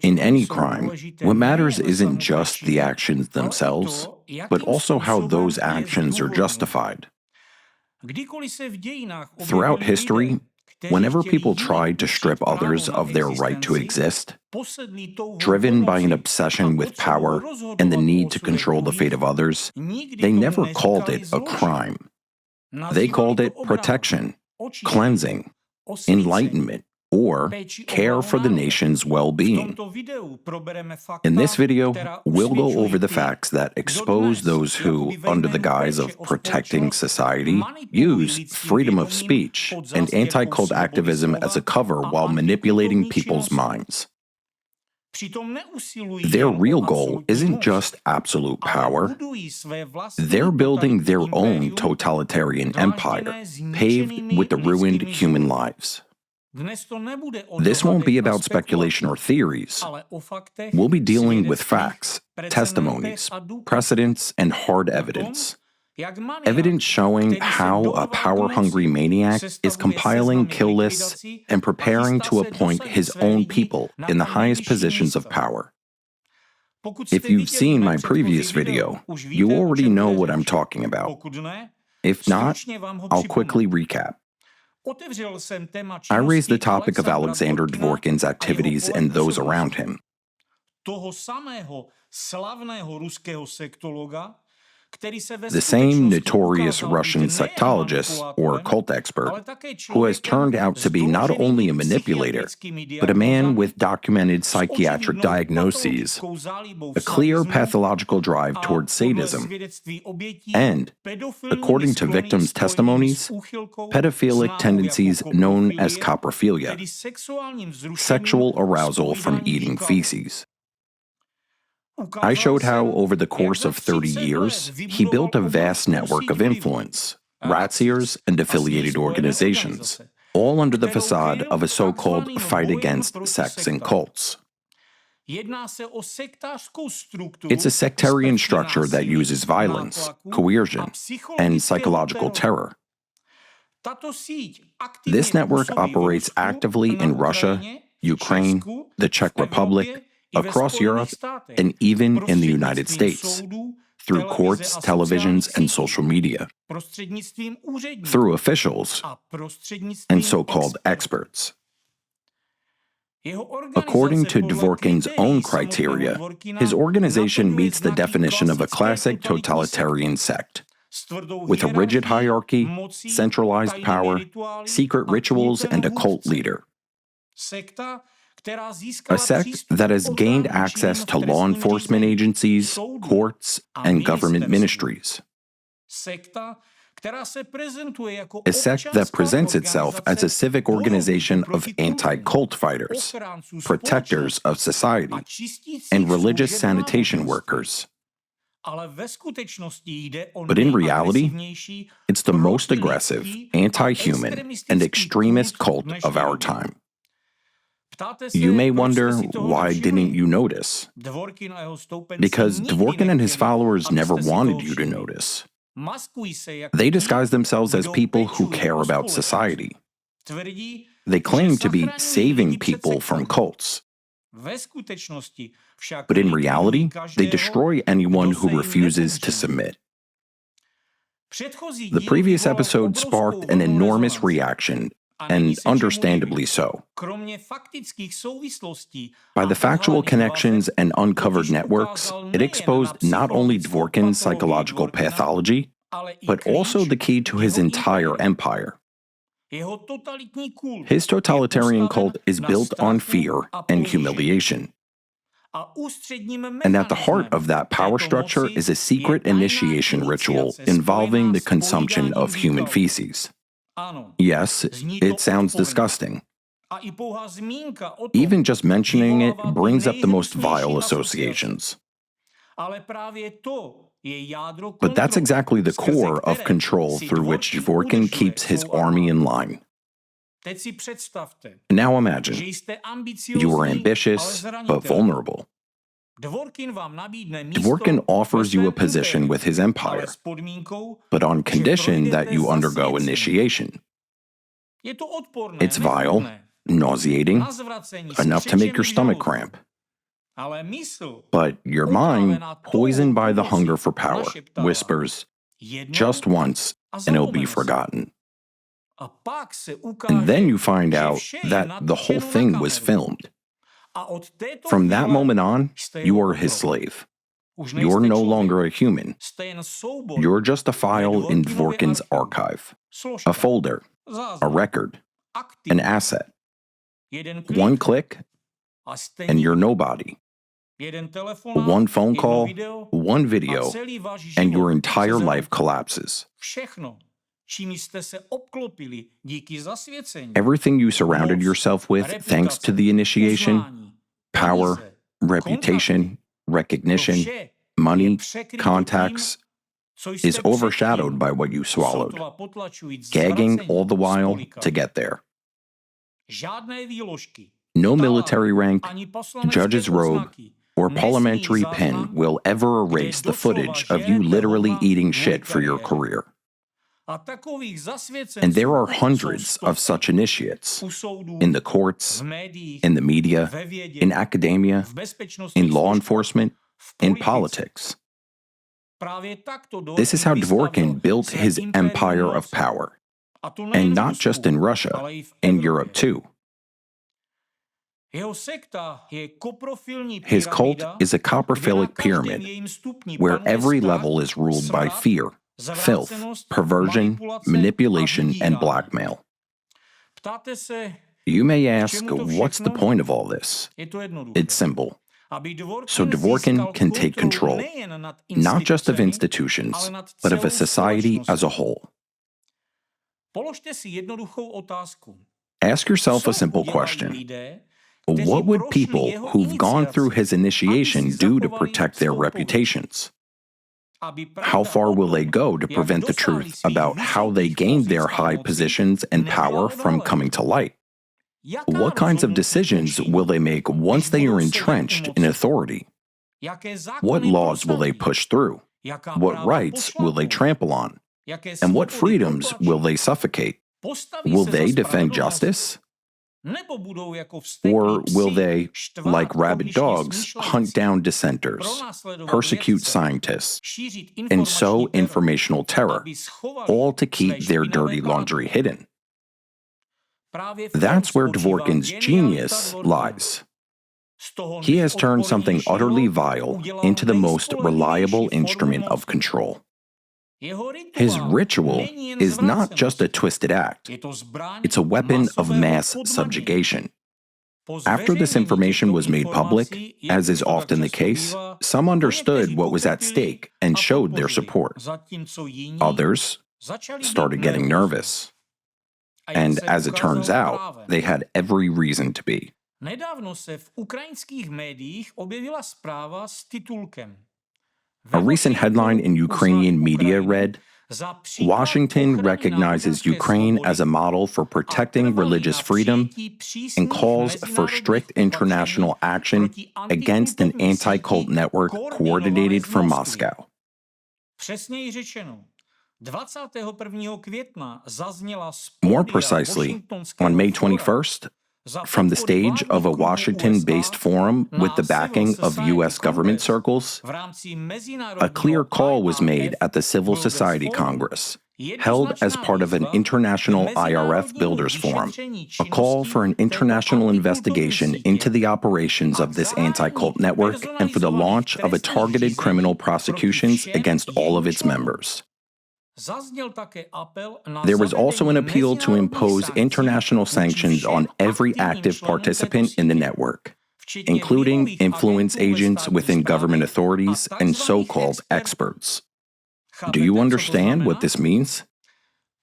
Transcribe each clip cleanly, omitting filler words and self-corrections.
In any crime, what matters isn't just the actions themselves, but also how those actions are justified. Throughout history, whenever people tried to strip others of their right to exist, driven by an obsession with power and the need to control the fate of others, they never called it a crime. They called it protection, cleansing, enlightenment, or care for the nation's well-being. In this video, we'll go over the facts that expose those who, under the guise of protecting society, use freedom of speech and anti-cult activism as a cover while manipulating people's minds. Their real goal isn't just absolute power. They're building their own totalitarian empire, paved with the ruined human lives. This won't be about speculation or theories. We'll be dealing with facts, testimonies, precedents, and hard evidence. Evidence showing how a power-hungry maniac is compiling kill lists and preparing to appoint his own people in the highest positions of power. If you've seen my previous video, you already know what I'm talking about. If not, I'll quickly recap. I raised the topic of Alexander Dworkin's activities and those around him. The same notorious Russian sectologist or cult expert who has turned out to be not only a manipulator, but a man with documented psychiatric diagnoses, a clear pathological drive towards sadism, and, according to victims' testimonies, pedophilic tendencies known as coprophilia, sexual arousal from eating feces. I showed how, over the course of 30 years, he built a vast network of influence, razzias, and affiliated organizations, all under the facade of a so-called fight against sects and cults. It's a sectarian structure that uses violence, coercion, and psychological terror. This network operates actively in Russia, Ukraine, the Czech Republic, across Europe, and even in the United States, through courts, televisions, and social media, through officials, and so-called experts. According to Dworkin's own criteria, his organization meets the definition of a classic totalitarian sect, with a rigid hierarchy, centralized power, secret rituals, and a cult leader. A sect that has gained access to law enforcement agencies, courts, and government ministries. A sect that presents itself as a civic organization of anti-cult fighters, protectors of society, and religious sanitation workers. But in reality, it's the most aggressive, anti-human, and extremist cult of our time. You may wonder, why didn't you notice? Because Dworkin and his followers never wanted you to notice. They disguise themselves as people who care about society. They claim to be saving people from cults. But in reality, they destroy anyone who refuses to submit. The previous episode sparked an enormous reaction, and understandably so. By the factual connections and uncovered networks, it exposed not only Dworkin's psychological pathology, but also the key to his entire empire. His totalitarian cult is built on fear and humiliation. And at the heart of that power structure is a secret initiation ritual involving the consumption of human feces. Yes, it sounds disgusting. Even just mentioning it brings up the most vile associations. But that's exactly the core of control through which Dworkin keeps his army in line. Now imagine, you are ambitious but vulnerable. Dworkin offers you a position with his empire, but on condition that you undergo initiation. It's vile, nauseating, enough to make your stomach cramp. But your mind, poisoned by the hunger for power, whispers, just once, and it'll be forgotten. And then you find out that the whole thing was filmed. From that moment on, you are his slave. You're no longer a human. You're just a file in Dworkin's archive, a folder, a record, an asset. One click, and you're nobody. One phone call, one video, and your entire life collapses. Everything you surrounded yourself with thanks to the initiation, power, reputation, recognition, money, contacts, is overshadowed by what you swallowed, gagging all the while to get there. No military rank, judge's robe, or parliamentary pen will ever erase the footage of you literally eating shit for your career. And there are hundreds of such initiates in the courts, in the media, in academia, in law enforcement, in politics. This is how Dworkin built his empire of power. And not just in Russia, in Europe too. His cult is a coprophilic pyramid where every level is ruled by fear, filth, perversion, manipulation, and blackmail. You may ask, what's the point of all this? It's simple. So Dworkin can take control, not just of institutions, but of a society as a whole. Ask yourself a simple question. What would people who've gone through his initiation do to protect their reputations? How far will they go to prevent the truth about how they gained their high positions and power from coming to light? What kinds of decisions will they make once they are entrenched in authority? What laws will they push through? What rights will they trample on? And what freedoms will they suffocate? Will they defend justice? Or will they, like rabid dogs, hunt down dissenters, persecute scientists, and sow informational terror, all to keep their dirty laundry hidden? That's where Dworkin's genius lies. He has turned something utterly vile into the most reliable instrument of control. His ritual is not just a twisted act. It's a weapon of mass subjugation. After this information was made public, as is often the case, some understood what was at stake and showed their support. Others started getting nervous. And as it turns out, they had every reason to be. A recent headline in Ukrainian media read, "Washington recognizes Ukraine as a model for protecting religious freedom and calls for strict international action against an anti-cult network coordinated from Moscow." More precisely, on May 21st, from the stage of a Washington-based forum with the backing of U.S. government circles, a clear call was made at the Civil Society Congress, held as part of an international IRF Builders Forum, a call for an international investigation into the operations of this anti-cult network and for the launch of a targeted criminal prosecutions against all of its members. There was also an appeal to impose international sanctions on every active participant in the network, including influence agents within government authorities and so-called experts. Do you understand what this means?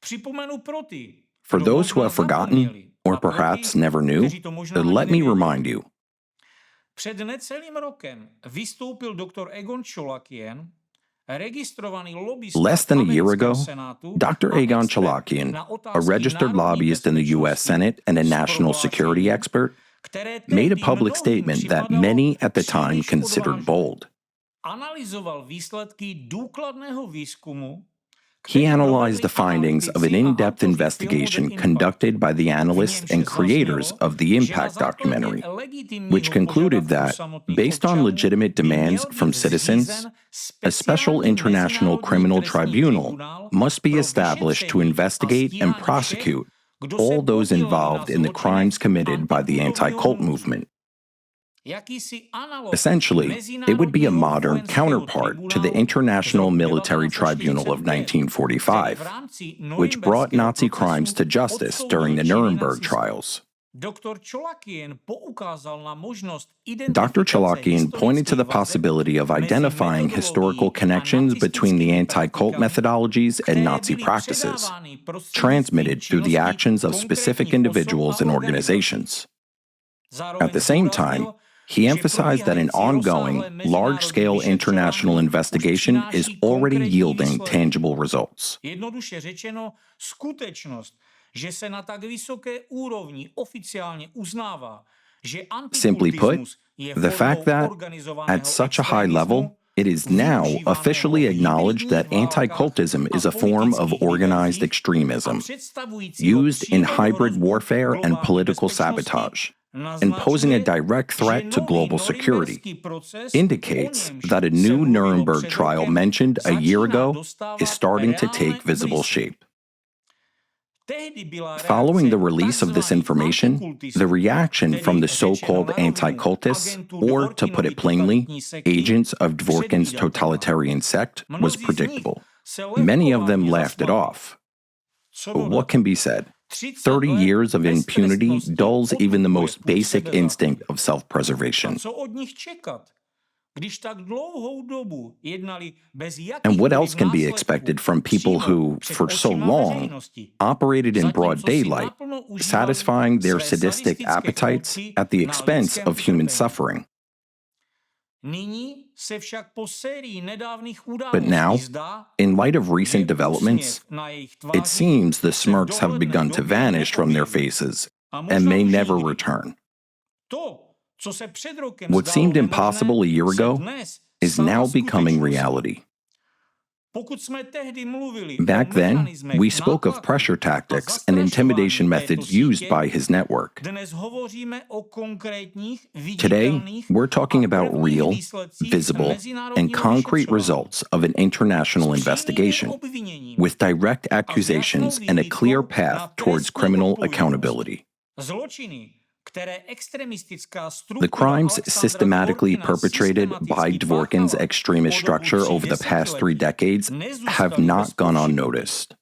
For those who have forgotten, or perhaps never knew, let me remind you. Less than a year ago, Dr. Egon Chalakian, a registered lobbyist in the U.S. Senate and a national security expert, made a public statement that many at the time considered bold. He analyzed the findings of an in-depth investigation conducted by the analysts and creators of the Impact documentary, which concluded that, based on legitimate demands from citizens, a special international criminal tribunal must be established to investigate and prosecute all those involved in the crimes committed by the anti-cult movement. Essentially, it would be a modern counterpart to the International Military Tribunal of 1945, which brought Nazi crimes to justice during the Nuremberg trials. Dr. Chalakian pointed to the possibility of identifying historical connections between the anti-cult methodologies and Nazi practices, transmitted through the actions of specific individuals and organizations. At the same time, he emphasized that an ongoing, large-scale international investigation is already yielding tangible results. Simply put, the fact that, at such a high level, it is now officially acknowledged that anti-cultism is a form of organized extremism, used in hybrid warfare and political sabotage, and posing a direct threat to global security, indicates that a new Nuremberg trial mentioned a year ago is starting to take visible shape. Following the release of this information, the reaction from the so-called anti-cultists, or to put it plainly, agents of Dworkin's totalitarian sect, was predictable. Many of them laughed it off. What can be said? 30 years of impunity dulls even the most basic instinct of self-preservation. And what else can be expected from people who, for so long, operated in broad daylight, satisfying their sadistic appetites at the expense of human suffering? But now, in light of recent developments, it seems the smirks have begun to vanish from their faces and may never return. What seemed impossible a year ago is now becoming reality. Back then, we spoke of pressure tactics and intimidation methods used by his network. Today, we're talking about real, visible, and concrete results of an international investigation, with direct accusations and a clear path towards criminal accountability. The crimes systematically perpetrated by Dworkin's extremist structure over the past 3 decades have not gone unnoticed.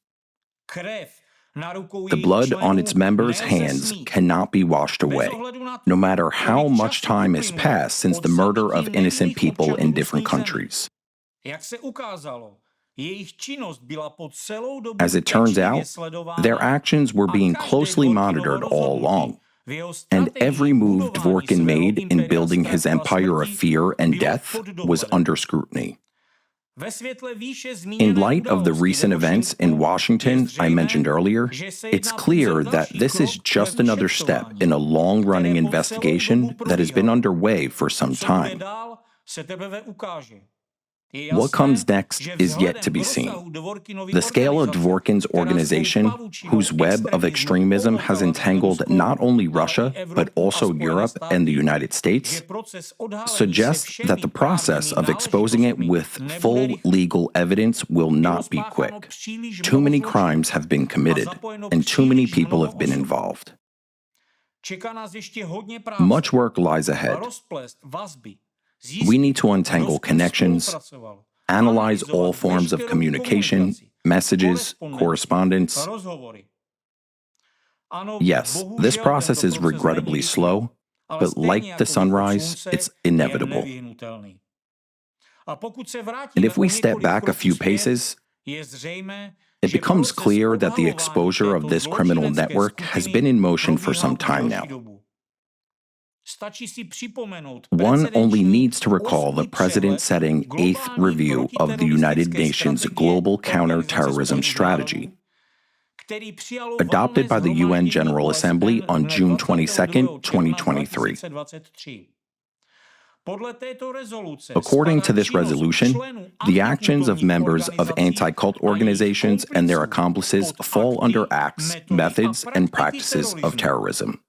The blood on its members' hands cannot be washed away, no matter how much time has passed since the murder of innocent people in different countries. As it turns out, their actions were being closely monitored all along. And every move Dworkin made in building his empire of fear and death was under scrutiny. In light of the recent events in Washington I mentioned earlier, it's clear that this is just another step in a long-running investigation that has been underway for some time. What comes next is yet to be seen. The scale of Dworkin's organization, whose web of extremism has entangled not only Russia, but also Europe and the United States, suggests that the process of exposing it with full legal evidence will not be quick. Too many crimes have been committed, and too many people have been involved. Much work lies ahead. We need to untangle connections, analyze all forms of communication, messages, correspondence. Yes, this process is regrettably slow, but like the sunrise, it's inevitable. And if we step back a few paces, it becomes clear that the exposure of this criminal network has been in motion for some time now. One only needs to recall the president-setting 8th review of the United Nations Global Counter-Terrorism Strategy, adopted by the UN General Assembly on June 22, 2023. According to this resolution, the actions of members of anti-cult organizations and their accomplices fall under acts, methods, and practices of terrorism.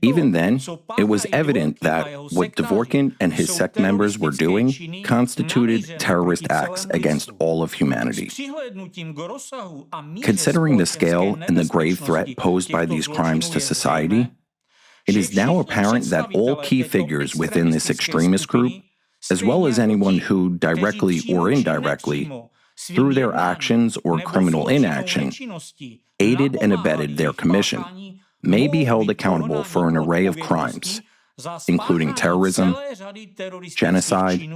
Even then, it was evident that what Dvorkin and his sect members were doing constituted terrorist acts against all of humanity. Considering the scale and the grave threat posed by these crimes to society, it is now apparent that all key figures within this extremist group, as well as anyone who, directly or indirectly, through their actions or criminal inaction, aided and abetted their commission, may be held accountable for an array of crimes, including terrorism, genocide,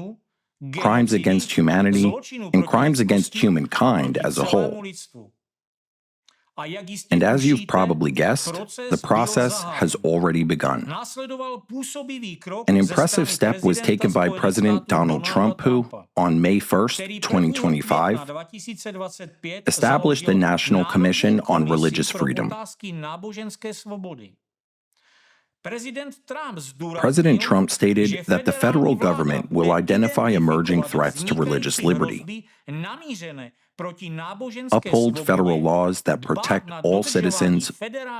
crimes against humanity, and crimes against humankind as a whole. And as you've probably guessed, the process has already begun. An impressive step was taken by President Donald Trump, who, on May 1st, 2025, established the National Commission on Religious Freedom. President Trump stated that the federal government will identify emerging threats to religious liberty, uphold federal laws that protect all citizens'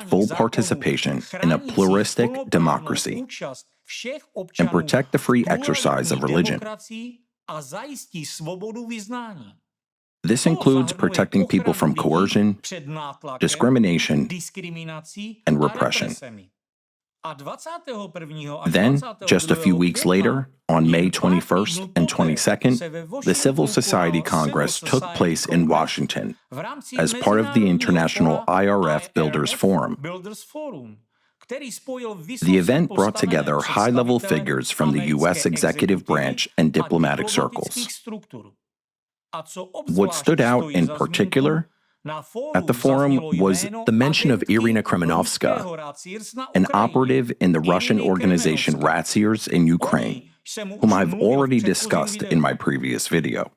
full participation in a pluralistic democracy, and protect the free exercise of religion. This includes protecting people from coercion, discrimination, and repression. Then, just a few weeks later, on May 21st and 22nd, the Civil Society Congress took place in Washington as part of the International IRF Builders Forum. The event brought together high-level figures from the U.S. executive branch and diplomatic circles. What stood out in particular at the forum was the mention of Irina Kremenovska, an operative in the Russian organization Razziers in Ukraine, whom I've already discussed in my previous video.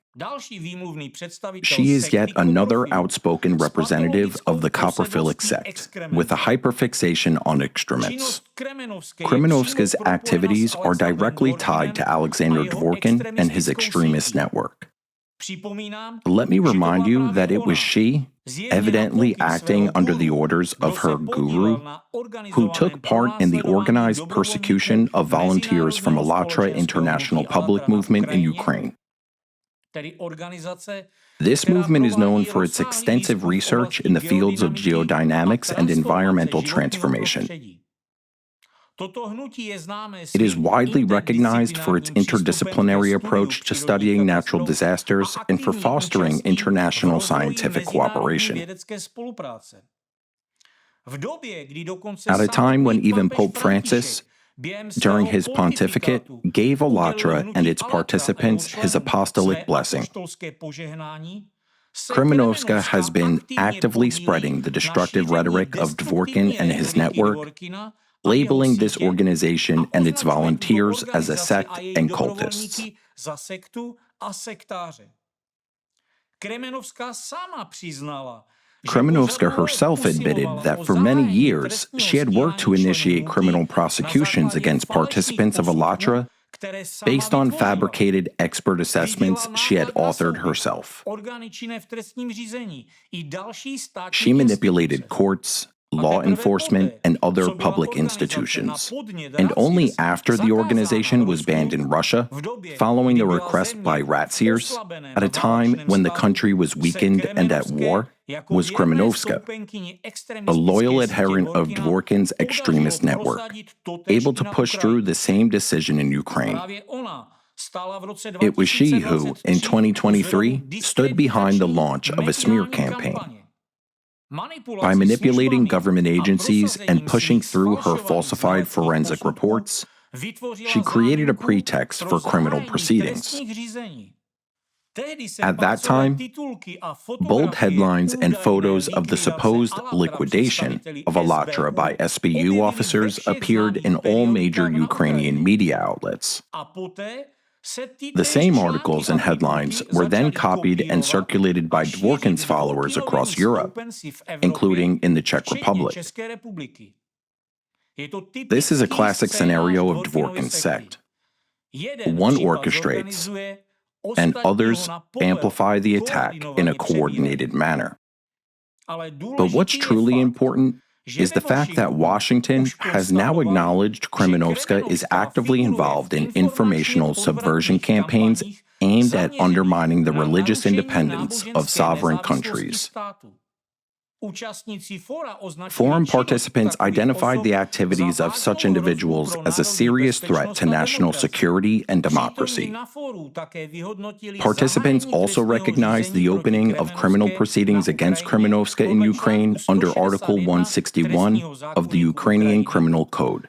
She is yet another outspoken representative of the coprophilic sect, with a hyperfixation on excrements. Kremenovska's activities are directly tied to Alexander Dvorkin and his extremist network. Let me remind you that it was she, evidently acting under the orders of her guru, who took part in the organized persecution of volunteers from Alatra International Public Movement in Ukraine. This movement is known for its extensive research in the fields of geodynamics and environmental transformation. It is widely recognized for its interdisciplinary approach to studying natural disasters and for fostering international scientific cooperation. At a time when even Pope Francis, during his pontificate, gave Alatra and its participants his apostolic blessing, Kremenovska has been actively spreading the destructive rhetoric of Dvorkin and his network, labeling this organization and its volunteers as a sect and cultists. Kremenovska herself admitted that for many years she had worked to initiate criminal prosecutions against participants of Alatra based on fabricated expert assessments she had authored herself. She manipulated courts, law enforcement, and other public institutions. And only after the organization was banned in Russia, following a request by Razziers, at a time when the country was weakened and at war, was Kremenovska, a loyal adherent of Dvorkin's extremist network, able to push through the same decision in Ukraine. It was she who, in 2023, stood behind the launch of a smear campaign. By manipulating government agencies and pushing through her falsified forensic reports, she created a pretext for criminal proceedings. At that time, bold headlines and photos of the supposed liquidation of Alatra by SBU officers appeared in all major Ukrainian media outlets. The same articles and headlines were then copied and circulated by Dvorkin's followers across Europe, including in the Czech Republic. This is a classic scenario of Dworkin's sect. One orchestrates, and others amplify the attack in a coordinated manner. But what's truly important is the fact that Washington has now acknowledged Kremenovska is actively involved in informational subversion campaigns aimed at undermining the religious independence of sovereign countries. Forum participants identified the activities of such individuals as a serious threat to national security and democracy. Participants also recognized the opening of criminal proceedings against Kremenovska in Ukraine under Article 161 of the Ukrainian Criminal Code.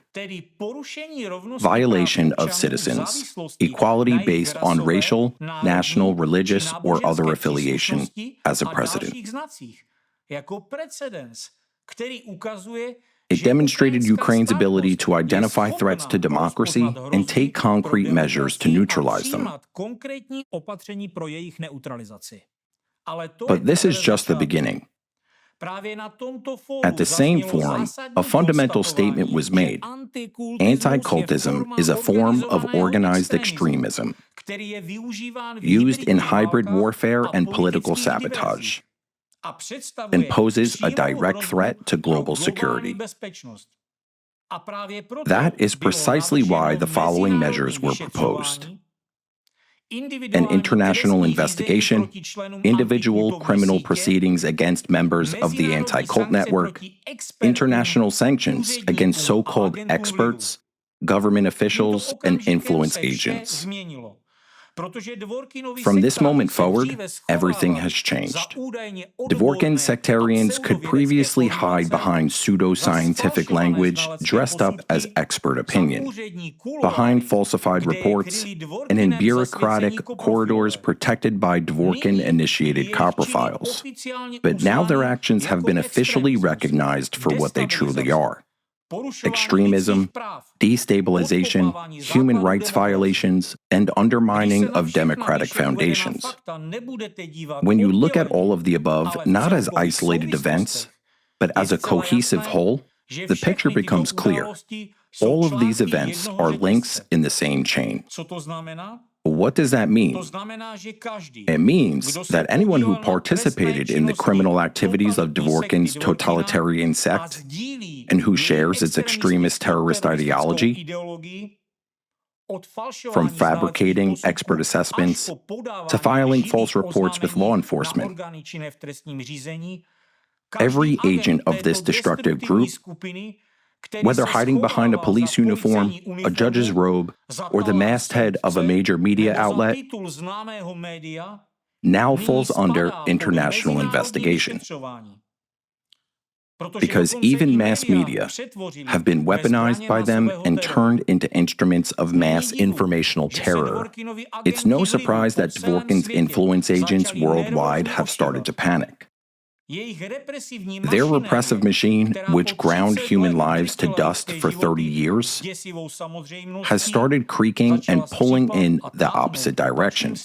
Violation of citizens, equality based on racial, national, religious, or other affiliation as a precedent. It demonstrated Ukraine's ability to identify threats to democracy and take concrete measures to neutralize them. But this is just the beginning. At the same forum, a fundamental statement was made. Anti-cultism is a form of organized extremism, used in hybrid warfare and political sabotage, and poses a direct threat to global security. That is precisely why the following measures were proposed: an international investigation, individual criminal proceedings against members of the anti-cult network, international sanctions against so-called experts, government officials, and influence agents. From this moment forward, everything has changed. Dworkin's sectarians could previously hide behind pseudo-scientific language dressed up as expert opinion, behind falsified reports, and in bureaucratic corridors protected by Dworkin-initiated copper files. But now their actions have been officially recognized for what they truly are: extremism, destabilization, human rights violations, and undermining of democratic foundations. When you look at all of the above not as isolated events, but as a cohesive whole, the picture becomes clear. All of these events are links in the same chain. What does that mean? It means that anyone who participated in the criminal activities of Dworkin's totalitarian sect and who shares its extremist terrorist ideology, from fabricating expert assessments to filing false reports with law enforcement, every agent of this destructive group, whether hiding behind a police uniform, a judge's robe, or the masthead of a major media outlet, now falls under international investigation. Because even mass media have been weaponized by them and turned into instruments of mass informational terror, it's no surprise that Dworkin's influence agents worldwide have started to panic. Their repressive machine, which ground human lives to dust for 30 years, has started creaking and pulling in the opposite direction.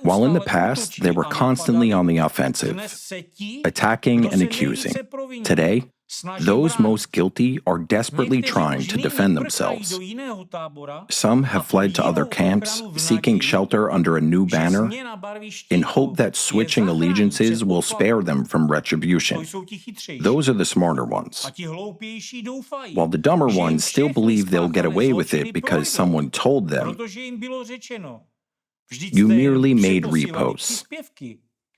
While in the past they were constantly on the offensive, attacking and accusing, today, those most guilty are desperately trying to defend themselves. Some have fled to other camps, seeking shelter under a new banner, in hope that switching allegiances will spare them from retribution. Those are the smarter ones. While the dumber ones still believe they'll get away with it because someone told them. You merely made reposts.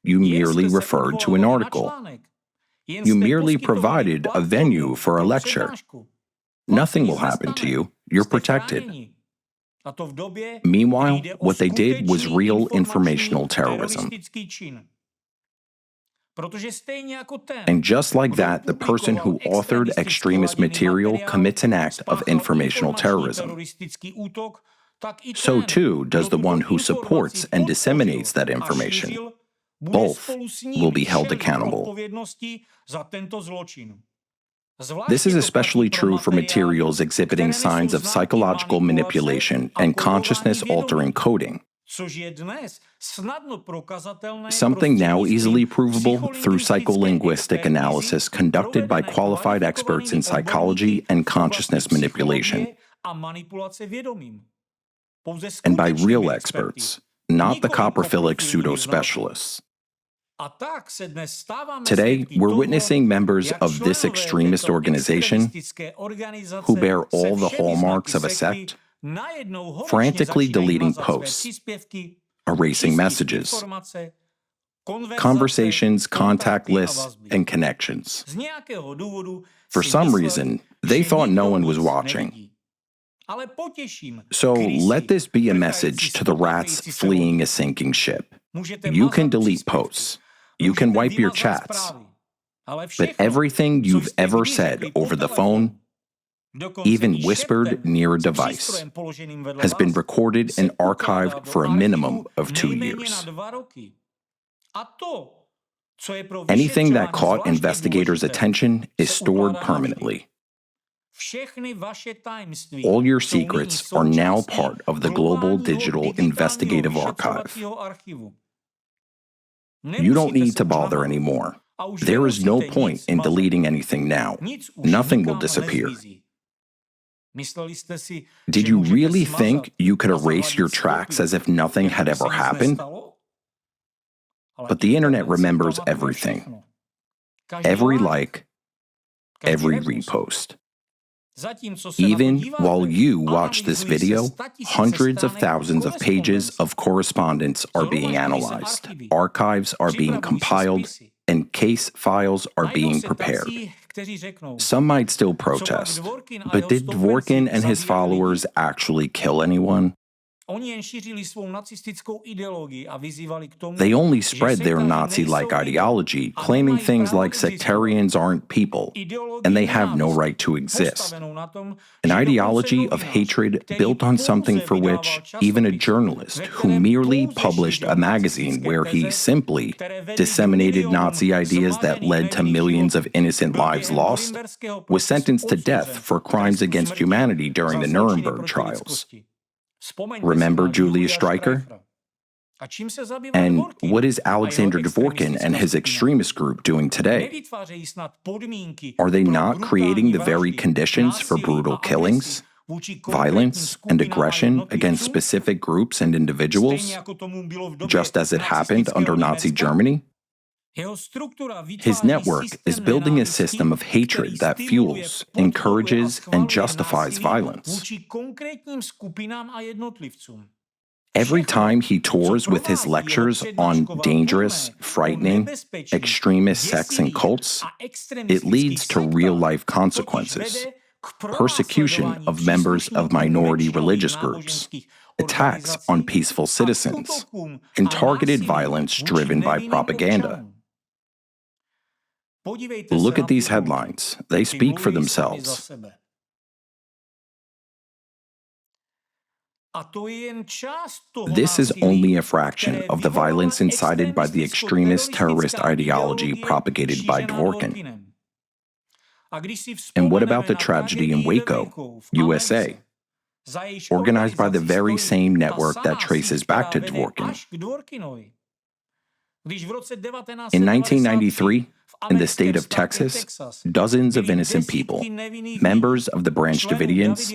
You merely referred to an article. You merely provided a venue for a lecture. Nothing will happen to you. You're protected. Meanwhile, what they did was real informational terrorism. And just like that, the person who authored extremist material commits an act of informational terrorism. So too does the one who supports and disseminates that information. Both will be held accountable. This is especially true for materials exhibiting signs of psychological manipulation and consciousness-altering coding. something now easily provable through psycholinguistic analysis conducted by qualified experts in psychology and consciousness manipulation, and by real experts, not the coprophilic pseudo-specialists. Today, we're witnessing members of this extremist organization, who bear all the hallmarks of a sect, frantically deleting posts, erasing messages, conversations, contact lists, and connections. For some reason, they thought no one was watching. So let this be a message to the rats fleeing a sinking ship. You can delete posts. You can wipe your chats. But everything you've ever said over the phone, even whispered near a device, has been recorded and archived for a minimum of 2 years. Anything that caught investigators' attention is stored permanently. All your secrets are now part of the global digital investigative archive. You don't need to bother anymore. There is no point in deleting anything now. Nothing will disappear. Did you really think you could erase your tracks as if nothing had ever happened? But the internet remembers everything. Every like, every repost. Even while you watch this video, hundreds of thousands of pages of correspondence are being analyzed, archives are being compiled, and case files are being prepared. Some might still protest, but did Dworkin and his followers actually kill anyone? They only spread their Nazi-like ideology, claiming things like sectarians aren't people, and they have no right to exist. An ideology of hatred built on something for which even a journalist who merely published a magazine where he simply disseminated Nazi ideas that led to millions of innocent lives lost was sentenced to death for crimes against humanity during the Nuremberg trials. Remember Julius Streicher? And what is Alexander Dworkin and his extremist group doing today? Are they not creating the very conditions for brutal killings, violence, and aggression against specific groups and individuals, just as it happened under Nazi Germany? His network is building a system of hatred that fuels, encourages, and justifies violence. Every time he tours with his lectures on dangerous, frightening, extremist sects and cults, it leads to real-life consequences. Persecution of members of minority religious groups, attacks on peaceful citizens, and targeted violence driven by propaganda. Look at these headlines. They speak for themselves. This is only a fraction of the violence incited by the extremist terrorist ideology propagated by Dworkin. And what about the tragedy in Waco, USA, organized by the very same network that traces back to Dworkin? In 1993, in the state of Texas, dozens of innocent people, members of the Branch Davidians,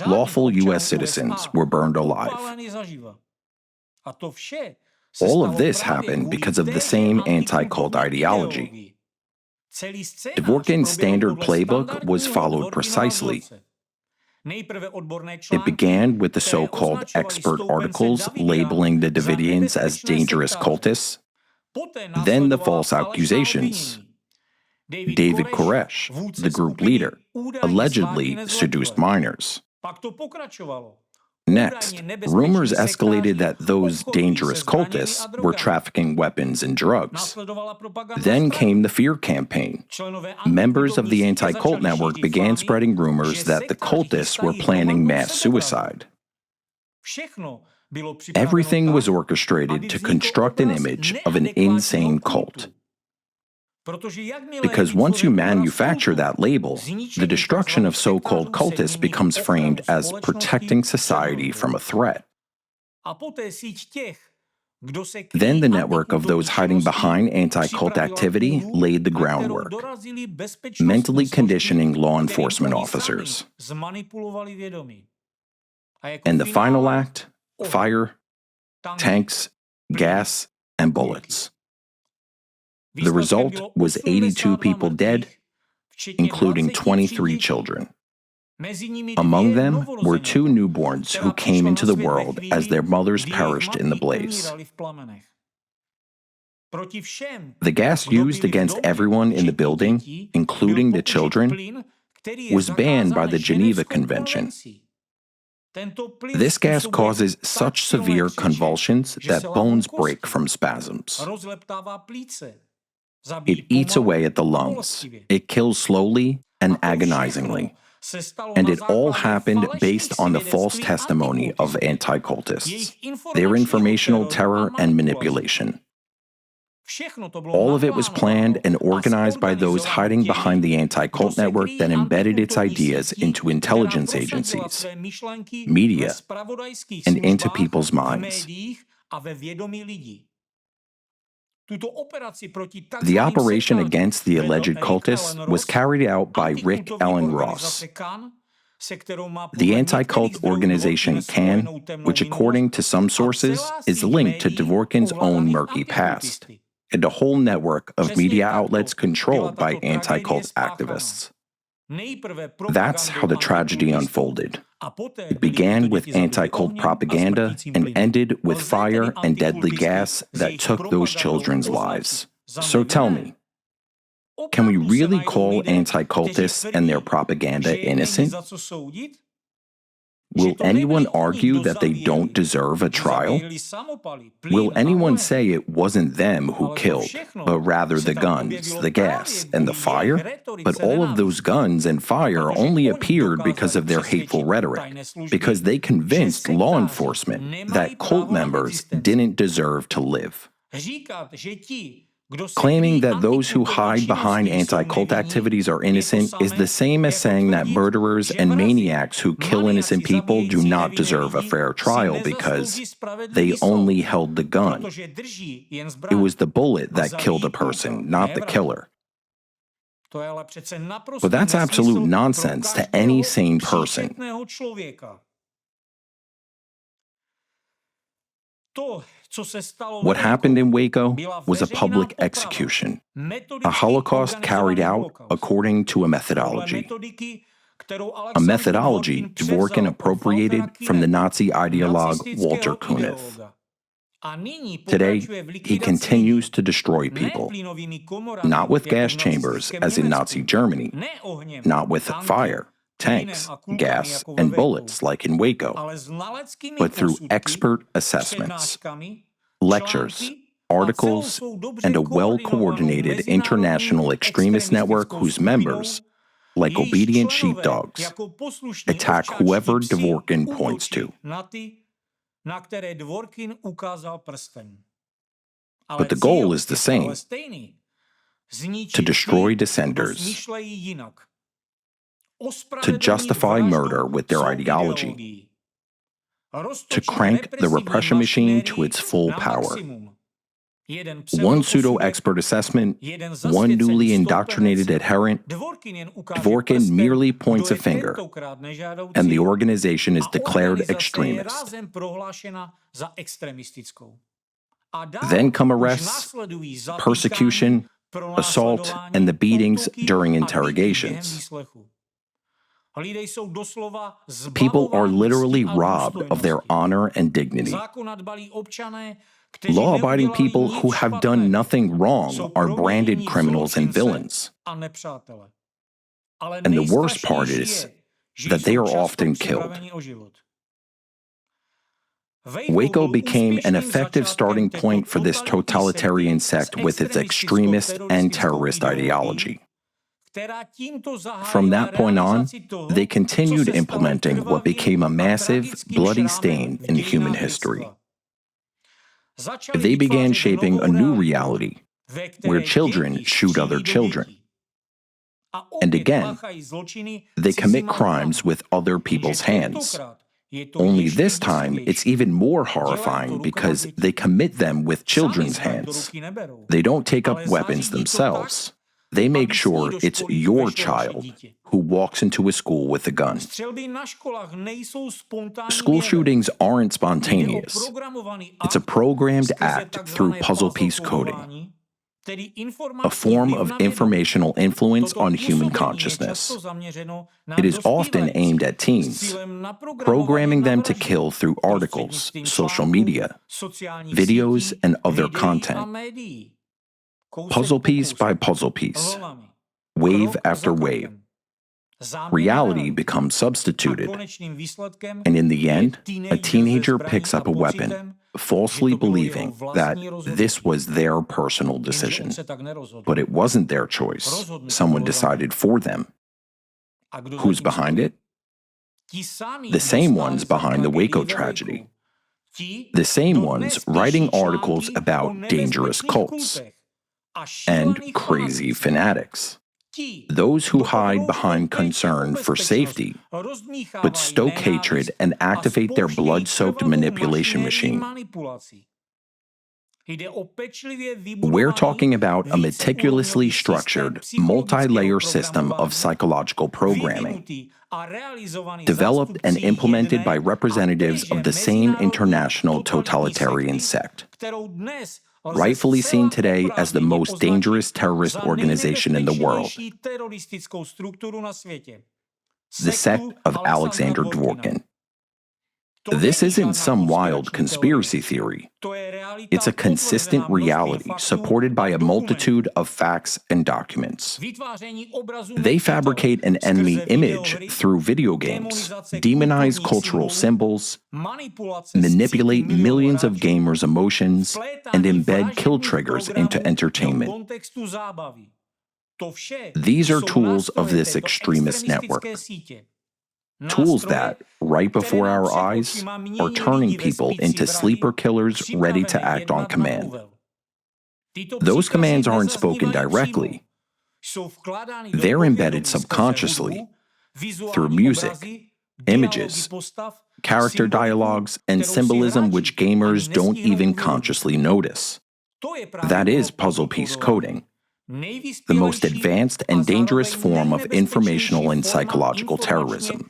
lawful U.S. citizens, were burned alive. All of this happened because of the same anti-cult ideology. Dworkin's standard playbook was followed precisely. It began with the so-called expert articles labeling the Davidians as dangerous cultists, then the false accusations. David Koresh, the group leader, allegedly seduced minors. Next, rumors escalated that those dangerous cultists were trafficking weapons and drugs. Then came the fear campaign. Members of the anti-cult network began spreading rumors that the cultists were planning mass suicide. Everything was orchestrated to construct an image of an insane cult. Because once you manufacture that label, the destruction of so-called cultists becomes framed as protecting society from a threat. Then the network of those hiding behind anti-cult activity laid the groundwork, mentally conditioning law enforcement officers. And the final act? Fire, tanks, gas, and bullets. The result was 82 people dead, including 23 children. Among them were 2 newborns who came into the world as their mothers perished in the blaze. The gas used against everyone in the building, including the children, was banned by the Geneva Convention. This gas causes such severe convulsions that bones break from spasms. It eats away at the lungs. It kills slowly and agonizingly. And it all happened based on the false testimony of anti-cultists, their informational terror and manipulation. All of it was planned and organized by those hiding behind the anti-cult network that embedded its ideas into intelligence agencies, media, and into people's minds. The operation against the alleged cultists was carried out by Rick Allen Ross. The anti-cult organization CAN, which according to some sources is linked to Dvorkin's own murky past, and a whole network of media outlets controlled by anti-cult activists. That's how the tragedy unfolded. It began with anti-cult propaganda and ended with fire and deadly gas that took those children's lives. So tell me, can we really call anti-cultists and their propaganda innocent? Will anyone argue that they don't deserve a trial? Will anyone say it wasn't them who killed, but rather the guns, the gas, and the fire? But all of those guns and fire only appeared because of their hateful rhetoric, because they convinced law enforcement that cult members didn't deserve to live. Claiming that those who hide behind anti-cult activities are innocent is the same as saying that murderers and maniacs who kill innocent people do not deserve a fair trial because they only held the gun. It was the bullet that killed a person, not the killer. But that's absolute nonsense to any sane person. What happened in Waco was a public execution, a Holocaust carried out according to a methodology Dworkin appropriated from the Nazi ideologue Walter Kunev. Today, he continues to destroy people, not with gas chambers as in Nazi Germany, not with fire, tanks, gas, and bullets like in Waco, but through expert assessments, lectures, articles, and a well-coordinated international extremist network whose members, like obedient sheepdogs, attack whoever Dworkin points to. But the goal is the same: to destroy dissenters, to justify murder with their ideology, to crank the repression machine to its full power. One pseudo-expert assessment, one newly indoctrinated adherent, Dworkin merely points a finger, and the organization is declared extremist. Then come arrests, persecution, assault, and the beatings during interrogations. People are literally robbed of their honor and dignity. Law-abiding people who have done nothing wrong are branded criminals and villains. And the worst part is that they are often killed. Waco became an effective starting point for this totalitarian sect with its extremist and terrorist ideology. From that point on, they continued implementing what became a massive, bloody stain in human history. They began shaping a new reality, where children shoot other children. And again, they commit crimes with other people's hands, Only this time, it's even more horrifying because they commit them with children's hands. They don't take up weapons themselves. They make sure it's your child who walks into a school with a gun. School shootings aren't spontaneous. It's a programmed act through puzzle piece coding, a form of informational influence on human consciousness. It is often aimed at teens, programming them to kill through articles, social media, videos, and other content. Puzzle piece by puzzle piece, wave after wave, reality becomes substituted, and in the end, a teenager picks up a weapon, falsely believing that this was their personal decision. But it wasn't their choice. Someone decided for them. Who's behind it? The same ones behind the Waco tragedy. The same ones writing articles about dangerous cults and crazy fanatics. Those who hide behind concern for safety, but stoke hatred and activate their blood-soaked manipulation machine. We're talking about a meticulously structured, multi-layer system of psychological programming, developed and implemented by representatives of the same international totalitarian sect, rightfully seen today as the most dangerous terrorist organization in the world, the sect of Alexander Dworkin. This isn't some wild conspiracy theory. It's a consistent reality supported by a multitude of facts and documents. They fabricate an enemy image through video games, demonize cultural symbols, manipulate millions of gamers' emotions, and embed kill triggers into entertainment. These are tools of this extremist network. Tools that, right before our eyes, are turning people into sleeper killers ready to act on command. Those commands aren't spoken directly. They're embedded subconsciously through music, images, character dialogues, and symbolism which gamers don't even consciously notice. That is puzzle piece coding, the most advanced and dangerous form of informational and psychological terrorism.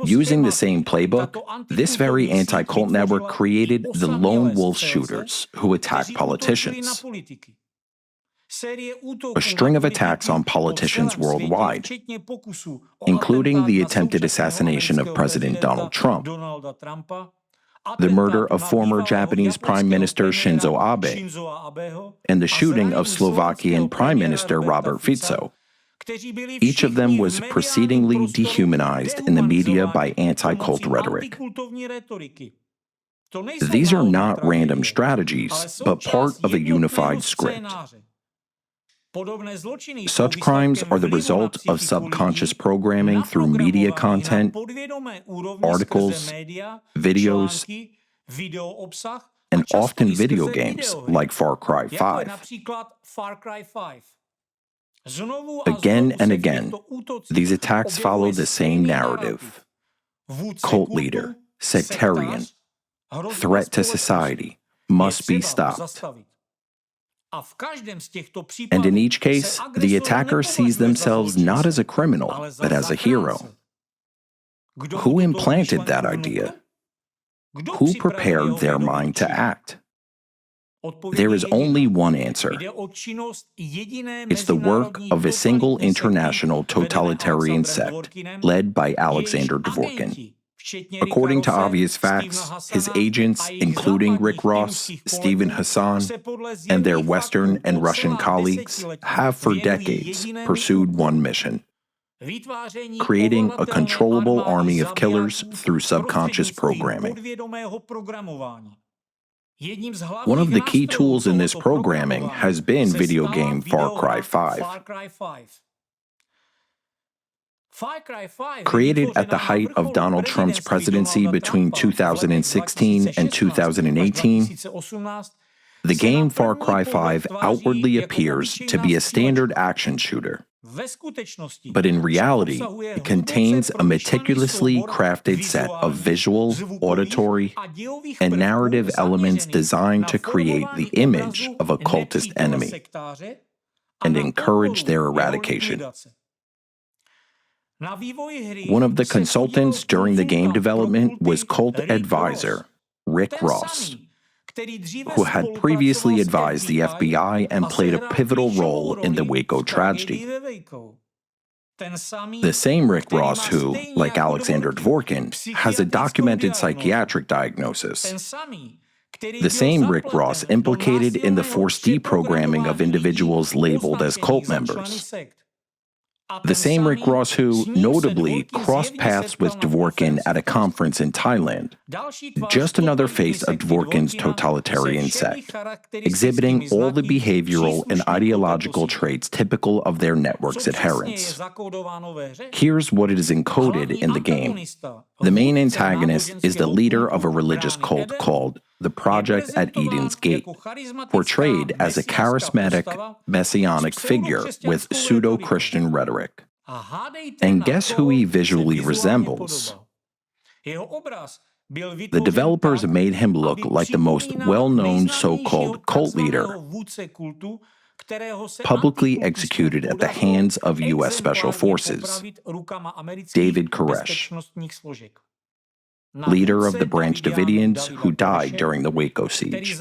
Using the same playbook, this very anti-cult network created the lone wolf shooters who attack politicians. A string of attacks on politicians worldwide, including the attempted assassination of President Donald Trump, the murder of former Japanese Prime Minister Shinzo Abe, and the shooting of Slovakian Prime Minister Robert Fico. Each of them was proceedingly dehumanized in the media by anti-cult rhetoric. These are not random strategies, but part of a unified script. Such crimes are the result of subconscious programming through media content, articles, videos, and often video games like Far Cry 5. Again and again, these attacks follow the same narrative. Cult leader, sectarian, threat to society, must be stopped. And in each case, the attacker sees themselves not as a criminal, but as a hero. Who implanted that idea? Who prepared their mind to act? There is only one answer. It's the work of a single international totalitarian sect led by Alexander Dworkin. According to obvious facts, his agents, including Rick Ross, Stephen Hassan, and their Western and Russian colleagues, have for decades pursued one mission: creating a controllable army of killers through subconscious programming. One of the key tools in this programming has been video game Far Cry 5. Created at the height of Donald Trump's presidency between 2016 and 2018, the game Far Cry 5 outwardly appears to be a standard action shooter But in reality, it contains a meticulously crafted set of visual, auditory, and narrative elements designed to create the image of a cultist enemy and encourage their eradication. One of the consultants during the game development was cult advisor Rick Ross, who had previously advised the FBI and played a pivotal role in the Waco tragedy. The same Rick Ross who, like Alexander Dworkin, has a documented psychiatric diagnosis. The same Rick Ross implicated in the forced deprogramming of individuals labeled as cult members. The same Rick Ross who, notably, crossed paths with Dworkin at a conference in Thailand. Just another face of Dworkin's totalitarian sect, exhibiting all the behavioral and ideological traits typical of their network's adherents. Here's what it is encoded in the game. The main antagonist is the leader of a religious cult called the Project at Eden's Gate, portrayed as a charismatic, messianic figure with pseudo-Christian rhetoric. And guess who he visually resembles? The developers made him look like the most well-known so-called cult leader, publicly executed at the hands of U.S. Special Forces, David Koresh, leader of the Branch Davidians who died during the Waco siege.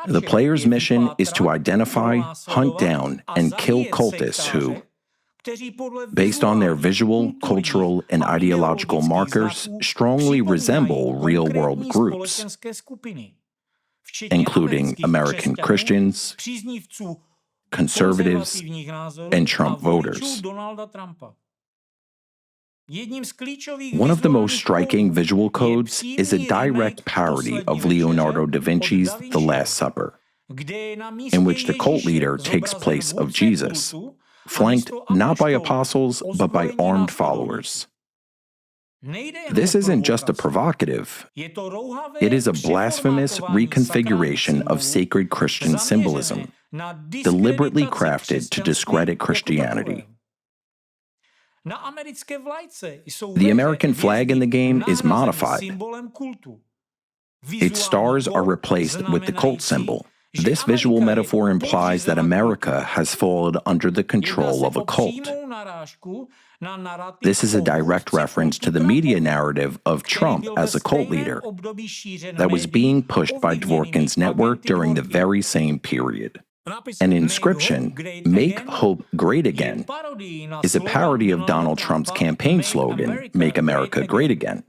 The player's mission is to identify, hunt down, and kill cultists who, based on their visual, cultural, and ideological markers, strongly resemble real-world groups, including American Christians, conservatives, and Trump voters. One of the most striking visual codes is a direct parody of Leonardo da Vinci's The Last Supper, in which the cult leader takes place of Jesus, flanked not by apostles but by armed followers. This isn't just a provocative, it is a blasphemous reconfiguration of sacred Christian symbolism, deliberately crafted to discredit Christianity. The American flag in the game is modified. Its stars are replaced with the cult symbol. This visual metaphor implies that America has fallen under the control of a cult. This is a direct reference to the media narrative of Trump as a cult leader that was being pushed by Dworkin's network during the very same period. An inscription, "Make Hope Great Again," is a parody of Donald Trump's campaign slogan, "Make America Great Again."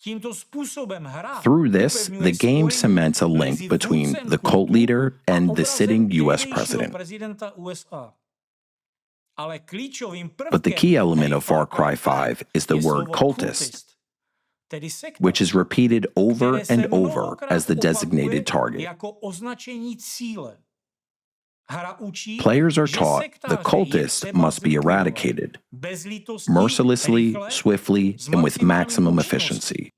Through this, the game cements a link between the cult leader and the sitting U.S. president. But the key element of Far Cry 5 is the word cultist, which is repeated over and over as the designated target. Players are taught the cultists must be eradicated, mercilessly, swiftly, and with maximum efficiency.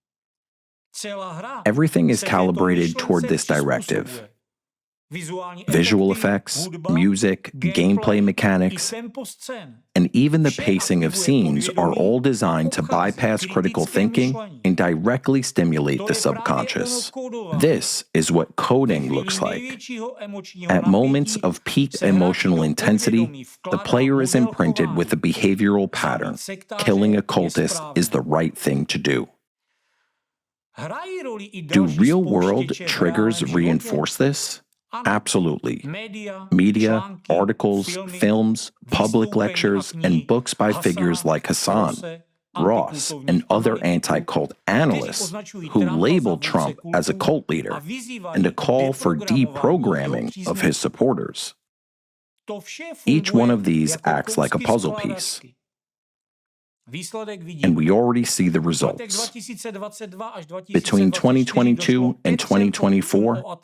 Everything is calibrated toward this directive. Visual effects, music, gameplay mechanics, and even the pacing of scenes are all designed to bypass critical thinking and directly stimulate the subconscious. This is what coding looks like. At moments of peak emotional intensity, the player is imprinted with a behavioral pattern. Killing a cultist is the right thing to do. Do real-world triggers reinforce this? Absolutely. Media, articles, films, public lectures, and books by figures like Hassan, Ross, and other anti-cult analysts who label Trump as a cult leader and a call for deprogramming of his supporters. Each one of these acts like a puzzle piece. And we already see the results. Between 2022 and 2024,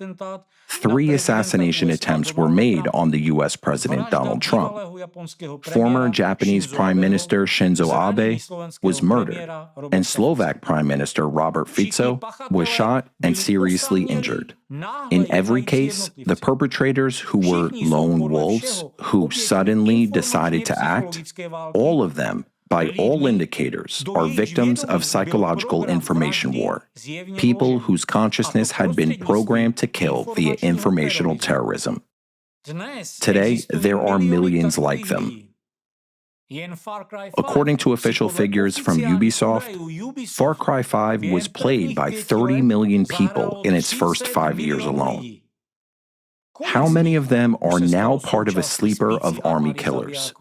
3 assassination attempts were made on the U.S. President Donald Trump. Former Japanese Prime Minister Shinzo Abe was murdered, and Slovak Prime Minister Robert Fico was shot and seriously injured. In every case, the perpetrators who were lone wolves who suddenly decided to act, all of them, by all indicators, are victims of psychological information war, people whose consciousness had been programmed to kill via informational terrorism. Today, there are millions like them. According to official figures from Ubisoft, Far Cry 5 was played by 30 million people in its first 5 years alone. How many of them are now part of a sleeper of army killers,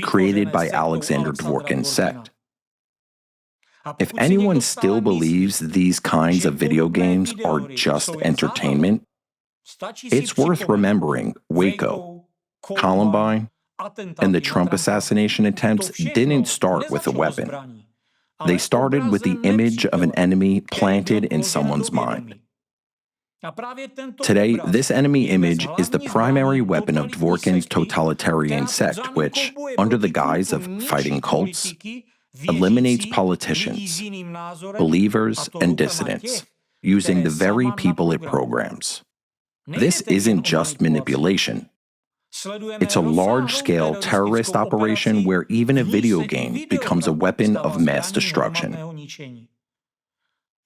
created by Alexander Dworkin's sect? If anyone still believes these kinds of video games are just entertainment, it's worth remembering Waco, Columbine, and the Trump assassination attempts didn't start with a weapon. They started with the image of an enemy planted in someone's mind. Today, this enemy image is the primary weapon of Dworkin's totalitarian sect, which, under the guise of fighting cults, eliminates politicians, believers, and dissidents, using the very people it programs. This isn't just manipulation. It's a large-scale terrorist operation where even a video game becomes a weapon of mass destruction.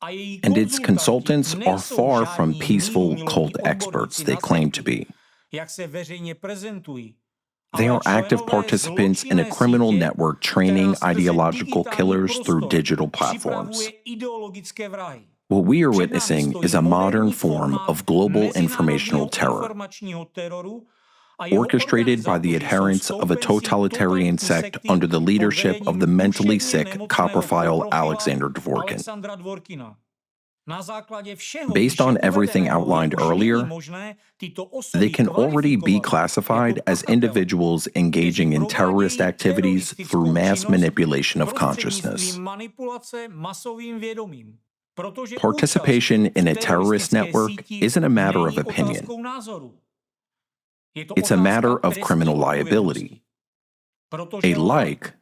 And its consultants are far from peaceful cult experts they claim to be. They are active participants in a criminal network training ideological killers through digital platforms. What we are witnessing is a modern form of global informational terror, orchestrated by the adherents of a totalitarian sect under the leadership of the mentally sick copperfile Alexander Dworkin. Based on everything outlined earlier, they can already be classified as individuals engaging in terrorist activities through mass manipulation of consciousness. Participation in a terrorist network isn't a matter of opinion. It's a matter of criminal liability. A like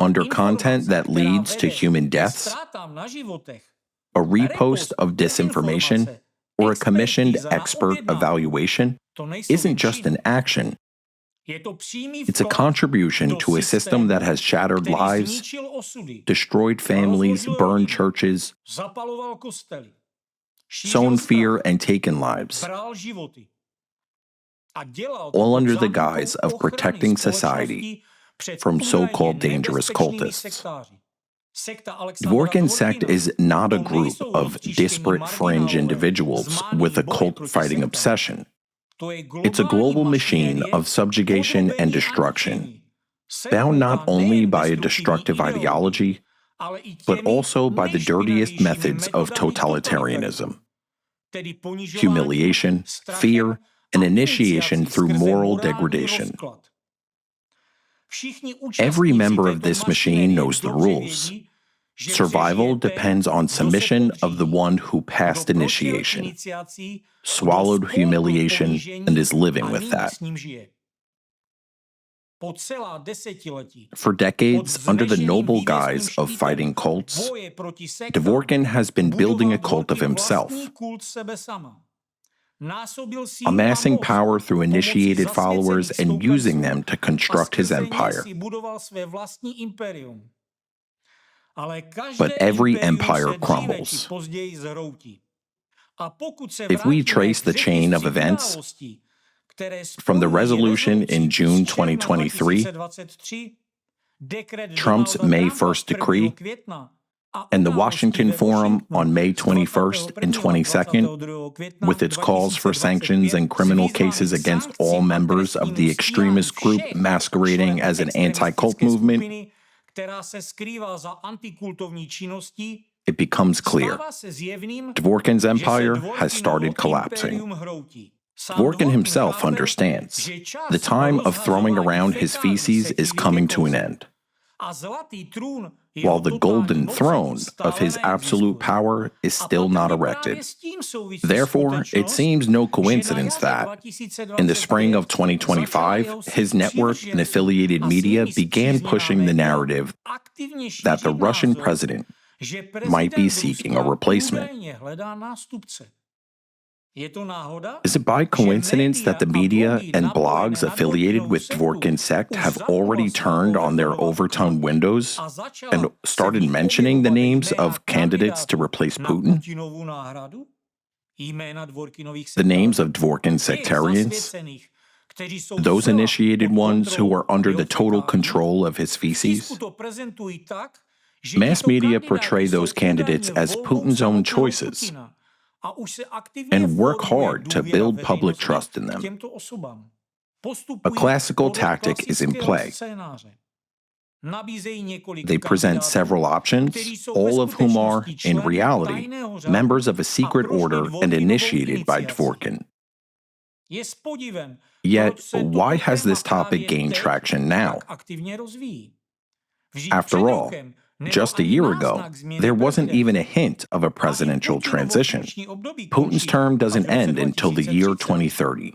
under content that leads to human deaths, a repost of disinformation, or a commissioned expert evaluation isn't just an action. It's a contribution to a system that has shattered lives, destroyed families, burned churches, sown fear, and taken lives, all under the guise of protecting society from so-called dangerous cultists. Dworkin's sect is not a group of disparate fringe individuals with a cult-fighting obsession. It's a global machine of subjugation and destruction, bound not only by a destructive ideology, but also by the dirtiest methods of totalitarianism: humiliation, fear, and initiation through moral degradation. Every member of this machine knows the rules. Survival depends on submission of the one who passed initiation, swallowed humiliation, and is living with that. For decades, under the noble guise of fighting cults, Dworkin has been building a cult of himself, amassing power through initiated followers and using them to construct his empire. But every empire crumbles. If we trace the chain of events, from the resolution in June 2023, Trump's May 1st decree, and the Washington Forum on May 21st and 22nd, with its calls for sanctions and criminal cases against all members of the extremist group masquerading as an anti-cult movement, it becomes clear. Dworkin's empire has started collapsing. Dworkin himself understands. The time of throwing around his feces is coming to an end. while the golden throne of his absolute power is still not erected. Therefore, it seems no coincidence that, in the spring of 2025, his network and affiliated media began pushing the narrative that the Russian president might be seeking a replacement. Is it by coincidence that the media and blogs affiliated with Dworkin's sect have already turned on their overtone windows and started mentioning the names of candidates to replace Putin? The names of Dworkin's sectarians? Those initiated ones who are under the total control of his feces? Mass media portray those candidates as Putin's own choices and work hard to build public trust in them. A classical tactic is in play. They present several options, all of whom are, in reality, members of a secret order and initiated by Dworkin. Yet, why has this topic gained traction now? After all, just a year ago, there wasn't even a hint of a presidential transition. Putin's term doesn't end until the year 2030.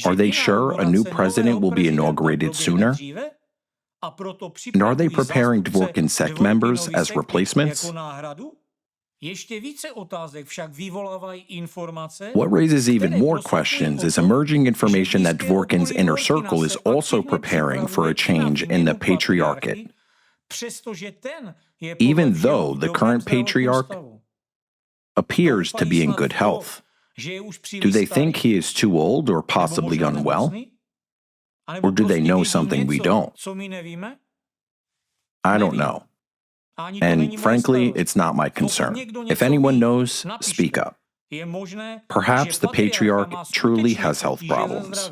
Are they sure a new president will be inaugurated sooner? And are they preparing Dworkin's sect members as replacements? What raises even more questions is emerging information that Dworkin's inner circle is also preparing for a change in the patriarchate. Even though the current patriarch appears to be in good health. Do they think he is too old or possibly unwell? Or do they know something we don't? I don't know. And frankly, it's not my concern. If anyone knows, speak up. Perhaps the patriarch truly has health problems.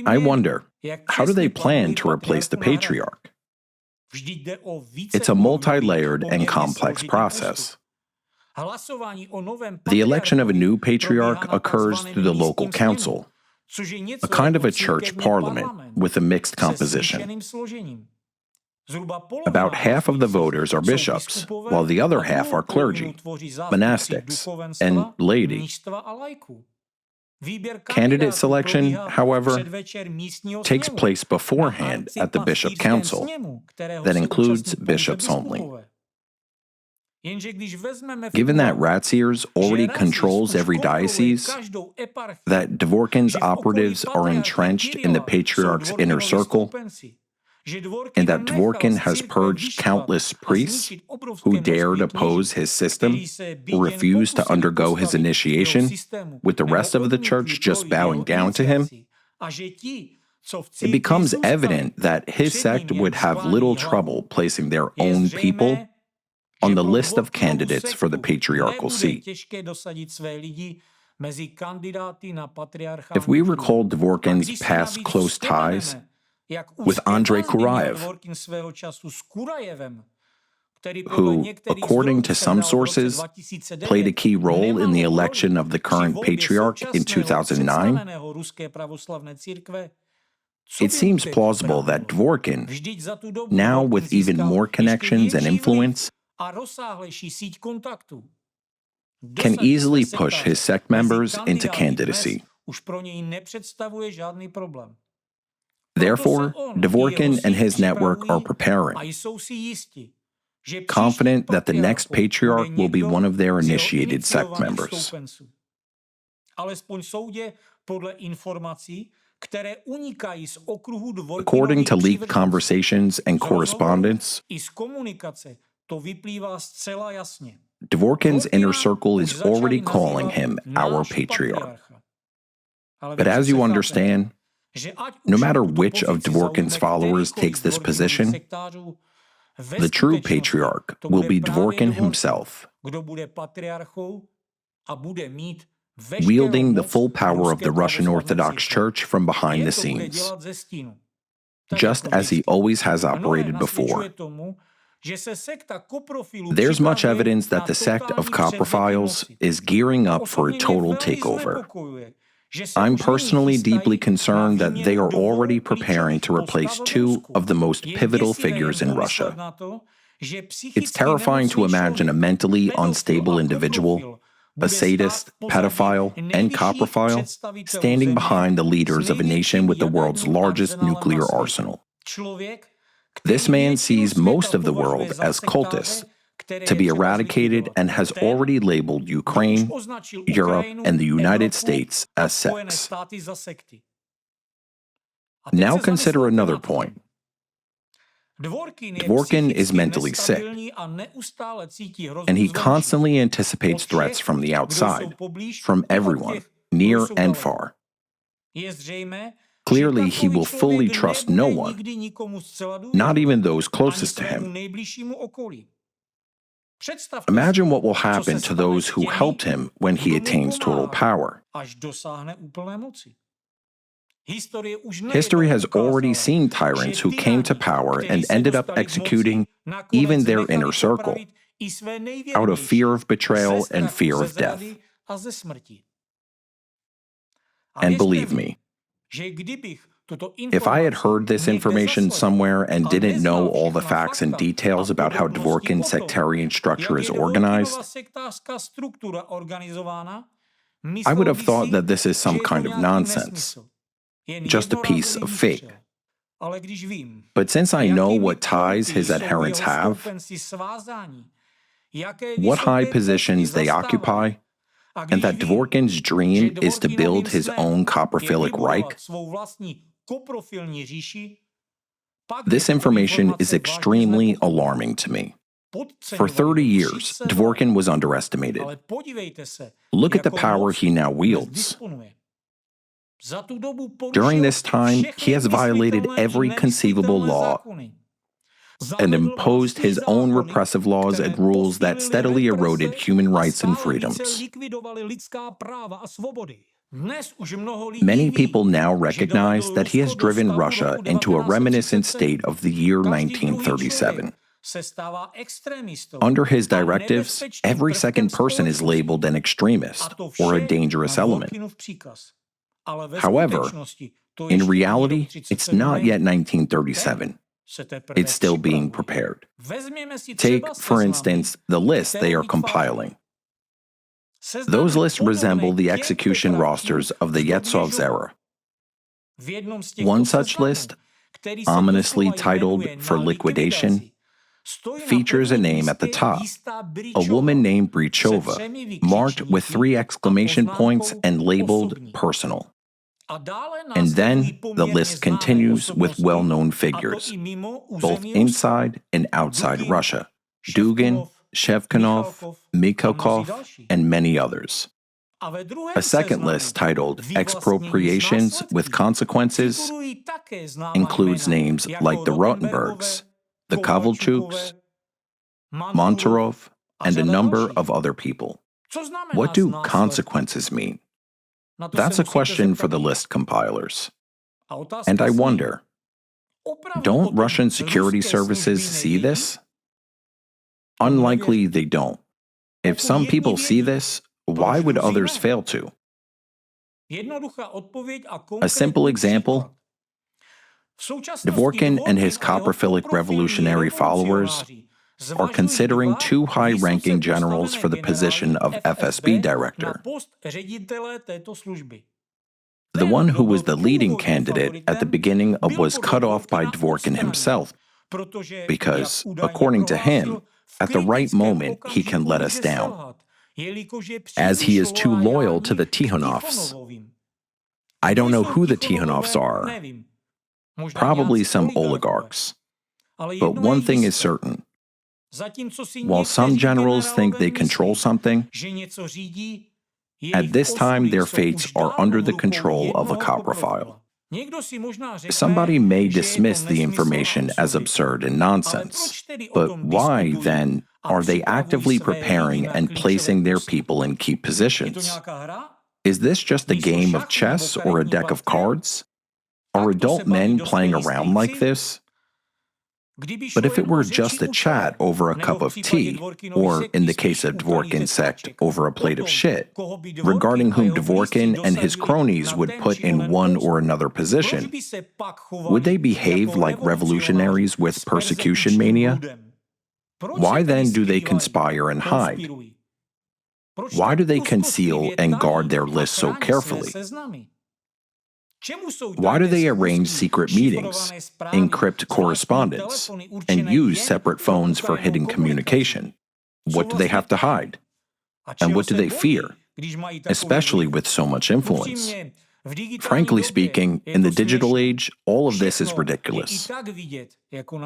I wonder, how do they plan to replace the patriarch? It's a multi-layered and complex process. The election of a new patriarch occurs through the local council, a kind of a church parliament with a mixed composition. About half of the voters are bishops, while the other half are clergy, monastics, and laity. Candidate selection, however, takes place beforehand at the bishop council, that includes bishops only. Given that Ratsiers already controls every diocese, that Dworkin's operatives are entrenched in the patriarch's inner circle, and that Dworkin has purged countless priests who dared oppose his system or refused to undergo his initiation, with the rest of the church just bowing down to him, it becomes evident that his sect would have little trouble placing their own people on the list of candidates for the patriarchal seat. If we recall Dworkin's past close ties with Andrei Kurayev, who, according to some sources, played a key role in the election of the current patriarch in 2009, it seems plausible that Dworkin, now with even more connections and influence, can easily push his sect members into candidacy. Therefore, Dworkin and his network are preparing, confident that the next patriarch will be one of their initiated sect members. According to leaked conversations and correspondence, Dworkin's inner circle is already calling him our patriarch. But as you understand, no matter which of Dworkin's followers takes this position, the true patriarch will be Dworkin himself, wielding the full power of the Russian Orthodox Church from behind the scenes, just as he always has operated before. There's much evidence that the sect of coprophiles is gearing up for a total takeover, I'm personally deeply concerned that they are already preparing to replace two of the most pivotal figures in Russia. It's terrifying to imagine a mentally unstable individual, a sadist, pedophile, and coprophile, standing behind the leaders of a nation with the world's largest nuclear arsenal. This man sees most of the world as cultists, to be eradicated, and has already labeled Ukraine, Europe, and the United States as sects. Now consider another point. Dworkin is mentally sick, and he constantly anticipates threats from the outside, from everyone, near and far. Clearly, he will fully trust no one, not even those closest to him. Imagine what will happen to those who helped him when he attains total power. History has already seen tyrants who came to power and ended up executing even their inner circle, out of fear of betrayal and fear of death. And believe me, if I had heard this information somewhere and didn't know all the facts and details about how Dworkin's sectarian structure is organized, I would have thought that this is some kind of nonsense, just a piece of fake. But since I know what ties his adherents have, what high positions they occupy, and that Dworkin's dream is to build his own coprophilic Reich, this information is extremely alarming to me. For 30 years, Dworkin was underestimated. Look at the power he now wields. During this time, he has violated every conceivable law and imposed his own repressive laws and rules that steadily eroded human rights and freedoms. Many people now recognize that he has driven Russia into a reminiscent state of the year 1937. Under his directives, every second person is labeled an extremist or a dangerous element. However, in reality, it's not yet 1937. It's still being prepared. Take, for instance, the list they are compiling. Those lists resemble the execution rosters of the Yezhov's era. One such list, ominously titled for liquidation, features a name at the top, a woman named Brichova, marked with 3 exclamation points and labeled personal. And then the list continues with well-known figures, both inside and outside Russia: Dugin, Shevchenov, Mikhalkov, and many others. A second list titled Expropriations with Consequences includes names like the Rotenbergs, the Kovalchuks, Monterov, and a number of other people. What do consequences mean? That's a question for the list compilers. And I wonder, don't Russian security services see this? Unlikely they don't. If some people see this, why would others fail to? A simple example: Dworkin and his coprophilic revolutionary followers are considering 2 high-ranking generals for the position of FSB director. The one who was the leading candidate at the beginning was cut off by Dworkin himself because, according to him, at the right moment he can let us down, as he is too loyal to the Tikhonovs. I don't know who the Tikhonovs are. Probably some oligarchs. But one thing is certain. While some generals think they control something, at this time their fates are under the control of a coprophile. Somebody may dismiss the information as absurd and nonsense, but why, then, are they actively preparing and placing their people in key positions? Is this just a game of chess or a deck of cards? Are adult men playing around like this? But if it were just a chat over a cup of tea, or in the case of Dvorkin sect, over a plate of shit, regarding whom Dvorkin and his cronies would put in one or another position, would they behave like revolutionaries with persecution mania? Why then do they conspire and hide? Why do they conceal and guard their lists so carefully? Why do they arrange secret meetings, encrypt correspondence, and use separate phones for hidden communication? What do they have to hide? And what do they fear, especially with so much influence? Frankly speaking, in the digital age, all of this is ridiculous.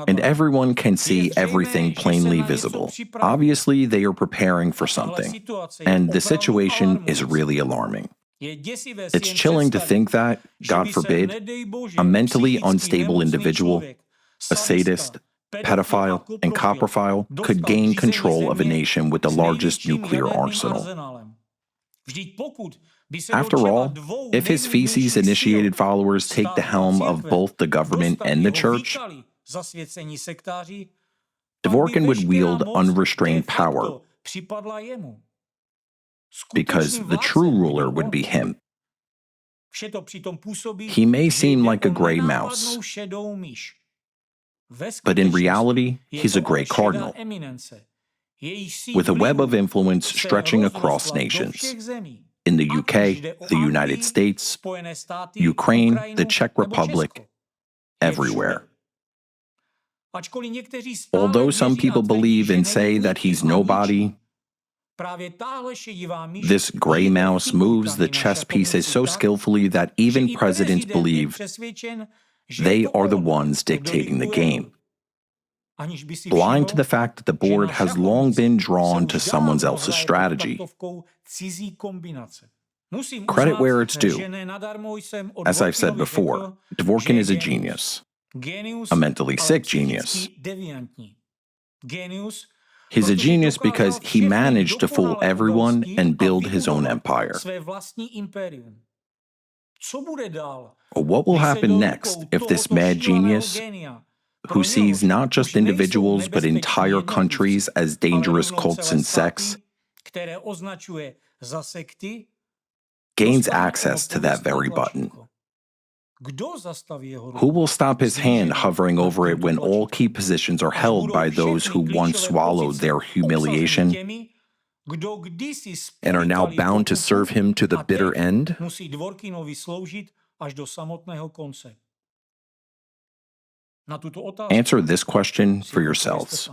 And everyone can see everything plainly visible. Obviously, they are preparing for something, and the situation is really alarming. It's chilling to think that, God forbid, a mentally unstable individual, a sadist, pedophile, and coprophile could gain control of a nation with the largest nuclear arsenal. After all, if his feces-initiated followers take the helm of both the government and the church, Dvorkin would wield unrestrained power, because the true ruler would be him. He may seem like a gray mouse, but in reality, he's a gray cardinal, with a web of influence stretching across nations. In the UK, the United States, Ukraine, the Czech Republic, everywhere. Although some people believe and say that he's nobody, this gray mouse moves the chess pieces so skillfully that even presidents believe they are the ones dictating the game, blind to the fact that the board has long been drawn to someone else's strategy. Credit where it's due. As I've said before, Dvorkin is a genius, a mentally sick genius. He's a genius because he managed to fool everyone and build his own empire. What will happen next if this mad genius, who sees not just individuals but entire countries as dangerous cults and sects, gains access to that very button? Who will stop his hand hovering over it when all key positions are held by those who once swallowed their humiliation and are now bound to serve him to the bitter end? Answer this question for yourselves.